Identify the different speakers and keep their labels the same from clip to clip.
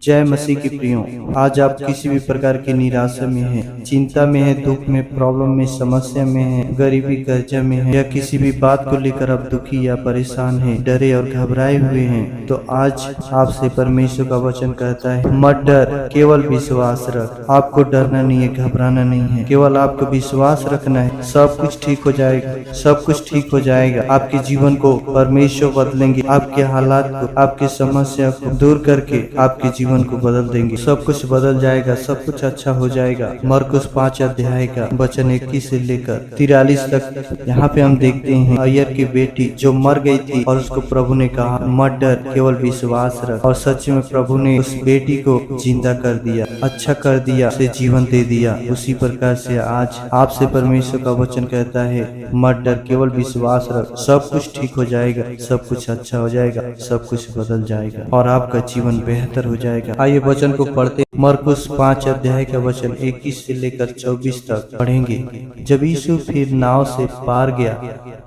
Speaker 1: जय मसीह की प्रियो। आज आप किसी भी प्रकार की निराशा में हैं, चिंता में है, दुख में, प्रॉब्लम में, समस्या में है, गरीबी कर्जा में है, या किसी भी बात को लेकर आप दुखी या परेशान हैं, डरे और घबराए हुए हैं, तो आज आपसे परमेश्वर का वचन कहता है, मत डर, केवल विश्वास रख। आपको डरना नहीं है, घबराना नहीं है, केवल आपको विश्वास रखना है। सब कुछ ठीक हो जाएगा, सब कुछ ठीक हो जाएगा। आपके जीवन को परमेश्वर बदलेंगे, आपके हालात को, आपकी समस्या को दूर करके आपके जीवन को बदल देंगे। सब कुछ बदल जाएगा, सब कुछ अच्छा हो जाएगा। मरकुस 5 अध्याय का वचन 21 से लेकर 43 तक यहाँ पे हम देखते हैं अय्यर की बेटी जो मर गई थी और उसको प्रभु ने कहा मत डर, केवल विश्वास रख। और सच में प्रभु ने उस बेटी को जिंदा कर दिया, अच्छा कर दिया, उसे जीवन दे दिया। उसी प्रकार से आज आपसे परमेश्वर का वचन कहता है मत डर, केवल विश्वास रख। सब कुछ ठीक हो जाएगा, सब कुछ अच्छा हो जाएगा, सब कुछ बदल जाएगा और आपका जीवन बेहतर हो जाएगा। आइए वचन को पढ़ते। मरकुस 5 अध्याय का वचन 21 से लेकर 24 तक पढ़ेंगे। जब यीशु फिर नाव से पार गया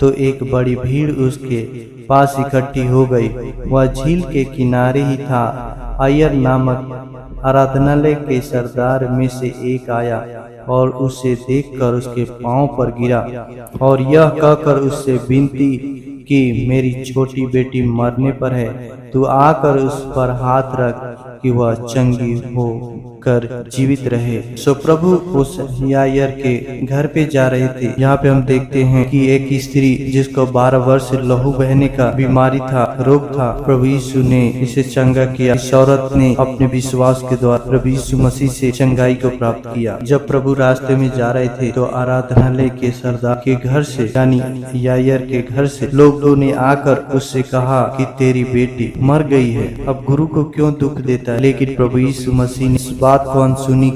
Speaker 1: तो एक बड़ी भीड़ उसके पास इकट्ठी हो गई। वह झील के किनारे ही था। अय्यर नामक आराधनालय के सरदार में से एक आया और उसे देखकर उसके पांव पर गिरा और यह कहकर उससे विनती कि मेरी छोटी बेटी मरने पर है, तू आकर उस पर हाथ रख कि वह चंगी हो कर जीवित रहे। सो प्रभु उस यायर के घर पे जा रहे थे। यहाँ पे हम देखते हैं कि एक स्त्री जिसको 12 वर्ष से लहू बहने का बीमारी था, रोग था, प्रभु यीशु ने इसे चंगा किया। इस औरत ने अपने विश्वास के द्वारा प्रभु यीशु मसीह से चंगाई को प्राप्त किया। जब प्रभु रास्ते में जा रहे थे तो आराधनालय के सरदार के घर से यानी यायर के घर से लोगों ने आकर उससे कहा कि तेरी बेटी मर गई है, अब गुरु को क्यों दुख देता है। लेकिन प्रभु यीशु मसीह ने इस बात को अनसुनी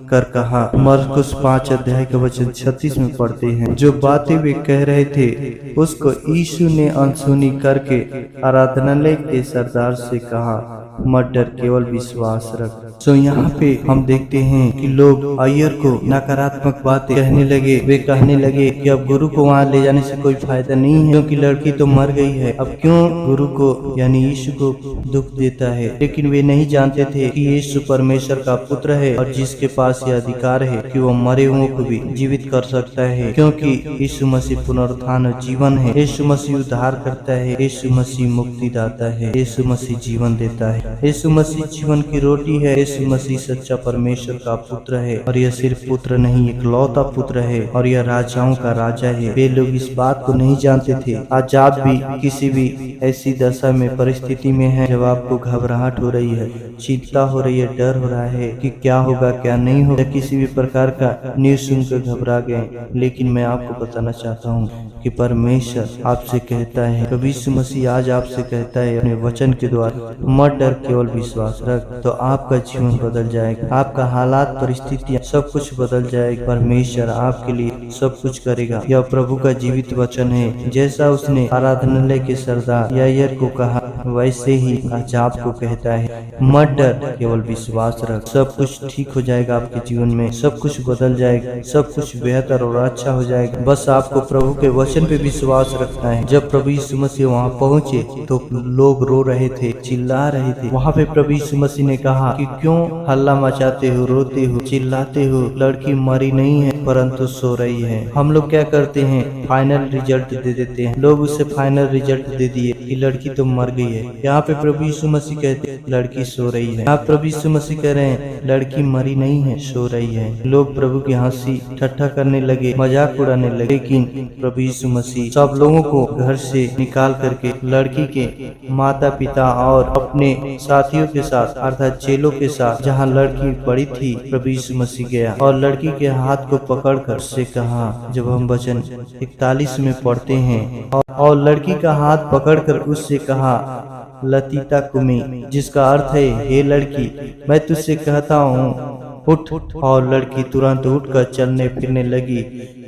Speaker 1: कर कहा। मरकुस 5 अध्याय का वचन 36 में पढ़ते हैं, जो बातें वे कह रहे थे उसको यीशु ने अनसुनी करके आराधनालय के सरदार से कहा मत डर, केवल विश्वास रख। तो यहाँ पे हम देखते हैं कि लोग अय्यर को नकारात्मक बातें कहने लगे। वे कहने लगे कि अब गुरु को वहाँ ले जाने से कोई फायदा नहीं है, क्योंकि लड़की तो मर गई है, अब क्यों गुरु को यानी यीशु को दुख देता है। लेकिन वे नहीं जानते थे कि यीशु परमेश्वर का पुत्र है और जिसके पास यह अधिकार है कि वो मरे हुओं को भी जीवित कर सकता है, क्योंकि यीशु मसीह पुनरुत्थान और जीवन है। यीशु मसीह उद्धार करता है, यीशु मसीह मुक्ति दाता है, यीशु मसीह जीवन देता है, यीशु मसीह जीवन की रोटी है, यीशु मसीह सच्चा परमेश्वर का पुत्र है। और यह सिर्फ पुत्र नहीं, इकलौता पुत्र है और यह राजाओं का राजा है। वे लोग इस बात को नहीं जानते थे। आज आप भी किसी भी ऐसी दशा में, परिस्थिति में है जब आपको घबराहट हो रही है, चिंता हो रही है, डर हो रहा है कि क्या होगा क्या नहीं होगा, किसी भी प्रकार का न्यूज सुनकर घबरा गए। लेकिन मैं आपको बताना चाहता हूँ कि परमेश्वर आपसे कहता है, कभी यीशु मसीह आज आपसे कहता है अपने वचन के द्वारा मत डर, केवल विश्वास रख, तो आपका जीवन बदल जाएगा, आपका हालात, परिस्थितियां सब कुछ बदल जाएगा। परमेश्वर आपके लिए सब कुछ करेगा। यह प्रभु का जीवित वचन है। जैसा उसने आराधनालय के सरदार यायर को कहा, वैसे ही आज आपको कहता है मत डर, केवल विश्वास रख। सब कुछ ठीक हो जाएगा, आपके जीवन में सब कुछ बदल जाएगा, सब कुछ बेहतर और अच्छा हो जाएगा। बस आपको प्रभु के वचन पे विश्वास रखना है। जब प्रभु यीशु मसीह वहाँ पहुँचे तो लोग रो रहे थे, चिल्ला रहे थे। वहाँ पे प्रभु यीशु मसीह ने कहा कि क्यों हल्ला मचाते हो, रोते हो, चिल्लाते हो, लड़की मरी नहीं है परंतु सो रही है। हम लोग क्या करते हैं, फाइनल रिजल्ट दे देते हैं। लोग उसे फाइनल रिजल्ट दे दिए कि लड़की तो मर गई है। यहाँ पे प्रभु यीशु मसीह कहते हैं लड़की सो रही है। आप प्रभु यीशु मसीह कह रहे हैं लड़की मरी नहीं है, सो रही है। लोग प्रभु की हंसी ठट्ठा करने लगे, मजाक उड़ाने लगे। लेकिन प्रभु यीशु मसीह सब लोगों को घर से निकाल करके लड़की के माता पिता और अपने साथियों के साथ अर्थात चेलों के साथ जहाँ लड़की पड़ी थी, प्रभु यीशु मसीह गया और लड़की के हाथ को पकड़कर उससे कहा, जब हम वचन 41 में पढ़ते हैं, और लड़की का हाथ पकड़कर उससे कहा लतीता कुमी, जिसका अर्थ है हे लड़की, मैं तुझसे कहता हूँ उठ। और लड़की तुरंत उठकर चलने फिरने लगी,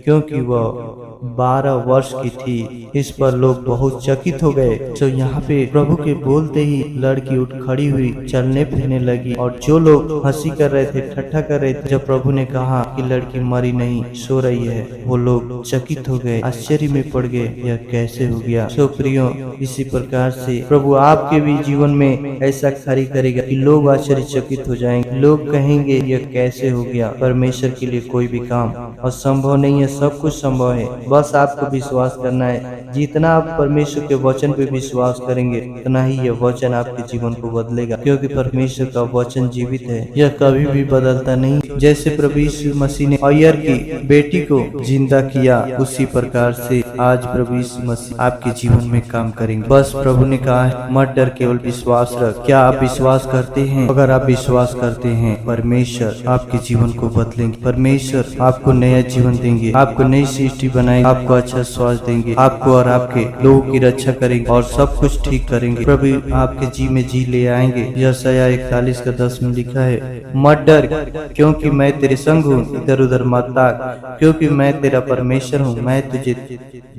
Speaker 1: क्योंकि वह 12 वर्ष की थी। इस पर लोग बहुत चकित हो गए। तो यहाँ पे प्रभु के बोलते ही लड़की उठ खड़ी हुई, चलने फिरने लगी, और जो लोग हंसी कर रहे थे, ठट्ठा कर रहे थे, जब प्रभु ने कहा कि लड़की मरी नहीं, सो रही है, वो लोग चकित हो गए, आश्चर्य में पड़ गए, यह कैसे हो गया। सो प्रियो, इसी प्रकार से प्रभु आपके भी जीवन में ऐसा कार्य करेगा कि लोग आश्चर्यचकित हो जाएंगे, लोग कहेंगे यह कैसे हो गया। परमेश्वर के लिए कोई भी काम असंभव नहीं है, सब कुछ संभव है। बस आपको विश्वास करना है। जितना आप परमेश्वर के वचन पे विश्वास करेंगे, उतना ही यह वचन आपके जीवन को बदलेगा, क्योंकि परमेश्वर का वचन जीवित है, यह कभी भी बदलता नहीं। जैसे प्रभु यीशु मसीह ने अय्यर की बेटी को जिंदा किया, उसी प्रकार से आज प्रभु यीशु मसीह आपके जीवन में काम करेंगे। बस प्रभु ने कहा है, मत डर, केवल विश्वास रख। क्या आप विश्वास करते हैं? अगर आप विश्वास करते हैं, परमेश्वर आपके जीवन को बदलेंगे, परमेश्वर आपको नया जीवन देंगे, आपको नई सृष्टि बनाएंगे, आपको अच्छा स्वास्थ्य देंगे, आपको और आपके लोगों की रक्षा करेंगे और सब कुछ ठीक करेंगे। प्रभु आपके जी में जी ले आएंगे। यशायाह 41:10 में लिखा है, मत डर, क्योंकि मैं तेरे संग हूँ, इधर उधर मत ताक, क्योंकि मैं तेरा परमेश्वर हूँ। मैं तुझे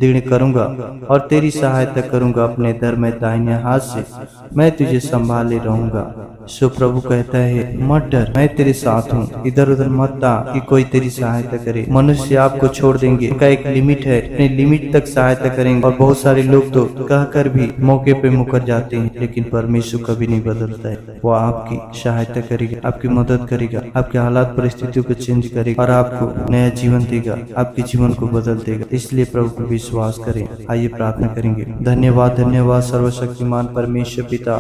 Speaker 1: दृढ़ करूंगा और तेरी सहायता करूंगा, अपने धर्म दाहिने हाथ से मैं तुझे संभाले रहूंगा। सो प्रभु कहता है, मत डर, मैं तेरे साथ हूँ, इधर उधर मत ताक कि कोई तेरी सहायता करे। मनुष्य आपको छोड़ देंगे, उनका एक लिमिट है, अपने लिमिट तक सहायता करेंगे। और बहुत सारे लोग तो कहकर भी मौके पे मुकर जाते हैं, लेकिन परमेश्वर कभी नहीं बदलता है। वो आपकी सहायता करेगा, आपकी मदद करेगा, आपके हालात परिस्थितियों को चेंज करेगा और आपको नया जीवन देगा, आपके जीवन को बदल देगा। इसलिए प्रभु पर विश्वास करें। आइए प्रार्थना करेंगे। धन्यवाद, धन्यवाद सर्वशक्तिमान परमेश्वर पिता,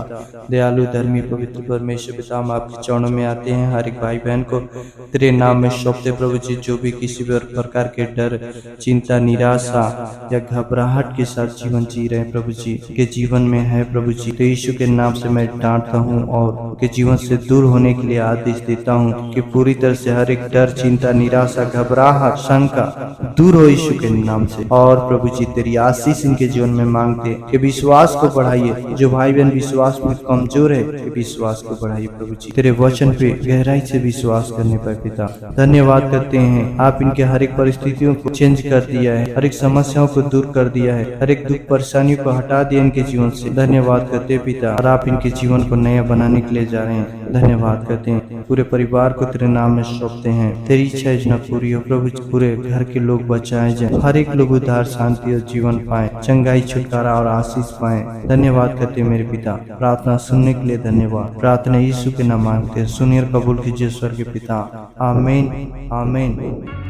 Speaker 1: दयालु धर्मी पवित्र परमेश्वर पिता, हम आपके चरणों में आते हैं। हर एक भाई बहन को तेरे नाम में सौंपते प्रभु जी, जो भी किसी भी प्रकार के डर, चिंता, निराशा या घबराहट के साथ जीवन जी रहे हैं प्रभु जी के जीवन में है प्रभु जी, तो यीशु के नाम से मैं डांटता हूँ और के जीवन से दूर होने के लिए आदेश देता हूँ कि पूरी तरह से हर एक डर, चिंता, निराशा, घबराहट, शंका दूर हो यीशु के नाम से। और प्रभु जी तेरी आशीष इनके जीवन में मांगते कि विश्वास को बढ़ाइए। जो भाई बहन विश्वास में कमजोर है, विश्वास को बढ़ाइए प्रभु जी, तेरे वचन पे गहराई से विश्वास करने पर पिता धन्यवाद करते हैं। आप इनके हर एक परिस्थितियों को चेंज कर दिया है, हर एक समस्याओं को दूर कर दिया है, हर एक दुख परेशानियों को हटा दिया इनके जीवन से। धन्यवाद करते हैं पिता, और आप इनके जीवन को नया बनाने के लिए जा रहे हैं। धन्यवाद करते हैं। पूरे परिवार को तेरे नाम में सौंपते हैं। तेरी इच्छा योजना पूरी हो प्रभु, पूरे घर के लोग बचाए जाए, हर एक लोग उद्धार, शांति और जीवन पाए, चंगाई, छुटकारा और आशीष पाए। धन्यवाद करते हैं मेरे पिता, प्रार्थना सुनने के लिए धन्यवाद। प्रार्थना यीशु के नाम मांगते हैं, सुनिए और कबूल कीजिए स्वर्गीय पिता। आमीन, आमीन।